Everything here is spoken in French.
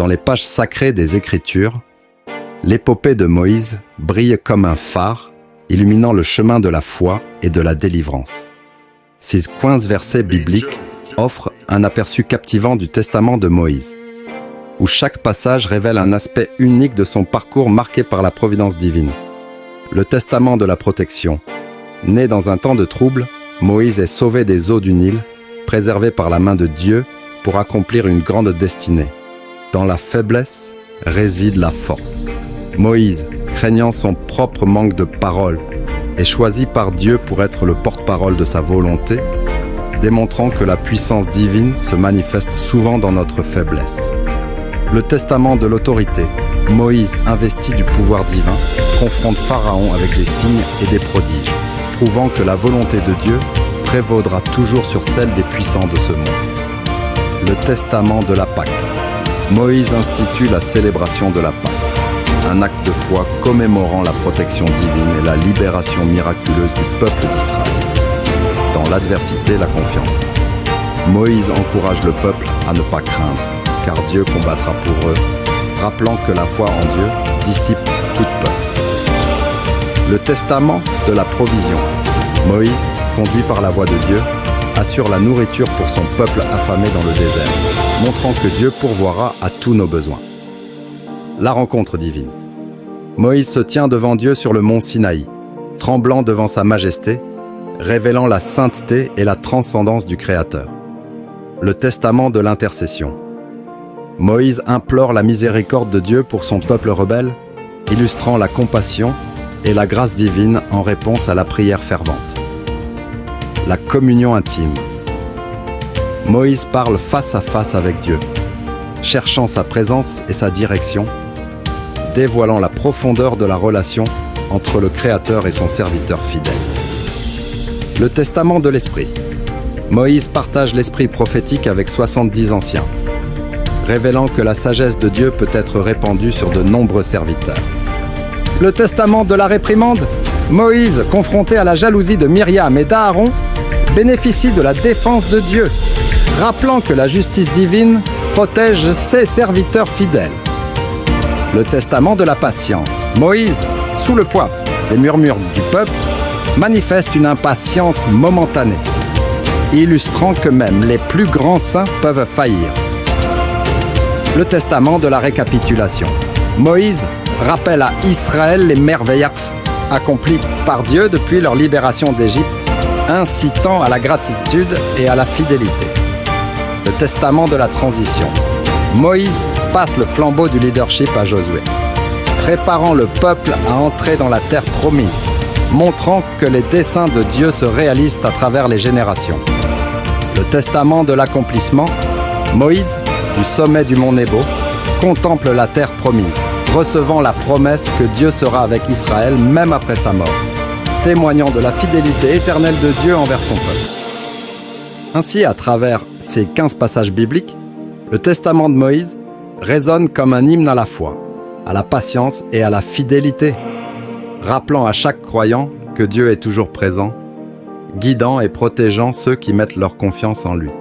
Dans les pages sacrées des Écritures, l'épopée de Moïse brille comme un phare, illuminant le chemin de la foi et de la délivrance. Ces 15 versets bibliques offrent un aperçu captivant du testament de Moïse, où chaque passage révèle un aspect unique de son parcours marqué par la providence divine. Le testament de la protection. Né dans un temps de trouble, Moïse est sauvé des eaux du Nil, préservé par la main de Dieu pour accomplir une grande destinée. Dans la faiblesse réside la force. Moïse, craignant son propre manque de parole, est choisi par Dieu pour être le porte-parole de sa volonté, démontrant que la puissance divine se manifeste souvent dans notre faiblesse. Le testament de l'autorité. Moïse, investi du pouvoir divin, confronte Pharaon avec des signes et des prodiges, prouvant que la volonté de Dieu prévaudra toujours sur celle des puissants de ce monde. Le testament de la Pâque. Moïse institue la célébration de la Pâque, un acte de foi commémorant la protection divine et la libération miraculeuse du peuple d'Israël. Dans l'adversité, la confiance. Moïse encourage le peuple à ne pas craindre, car Dieu combattra pour eux, rappelant que la foi en Dieu dissipe toute peur. Le testament de la provision. Moïse, conduit par la voix de Dieu, assure la nourriture pour son peuple affamé dans le désert, montrant que Dieu pourvoira à tous nos besoins. La rencontre divine. Moïse se tient devant Dieu sur le mont Sinaï, tremblant devant sa majesté, révélant la sainteté et la transcendance du Créateur. Le testament de l'intercession. Moïse implore la miséricorde de Dieu pour son peuple rebelle, illustrant la compassion et la grâce divine en réponse à la prière fervente. La communion intime. Moïse parle face à face avec Dieu, cherchant sa présence et sa direction, dévoilant la profondeur de la relation entre le Créateur et son serviteur fidèle. Le testament de l'Esprit. Moïse partage l'esprit prophétique avec 70 anciens, révélant que la sagesse de Dieu peut être répandue sur de nombreux serviteurs. Le testament de la réprimande. Moïse, confronté à la jalousie de Myriam et d'Aaron, bénéficie de la défense de Dieu, rappelant que la justice divine protège ses serviteurs fidèles. Le testament de la patience. Moïse, sous le poids des murmures du peuple, manifeste une impatience momentanée, illustrant que même les plus grands saints peuvent faillir. Le testament de la récapitulation. Moïse rappelle à Israël les merveilles accomplies par Dieu depuis leur libération d'Égypte, incitant à la gratitude et à la fidélité. Le testament de la transition. Moïse passe le flambeau du leadership à Josué, préparant le peuple à entrer dans la terre promise, montrant que les desseins de Dieu se réalisent à travers les générations. Le testament de l'accomplissement. Moïse, du sommet du mont Nebo, contemple la terre promise, recevant la promesse que Dieu sera avec Israël même après sa mort, témoignant de la fidélité éternelle de Dieu envers son peuple. Ainsi, à travers ces 15 passages bibliques, le testament de Moïse résonne comme un hymne à la foi, à la patience et à la fidélité, rappelant à chaque croyant que Dieu est toujours présent, guidant et protégeant ceux qui mettent leur confiance en lui.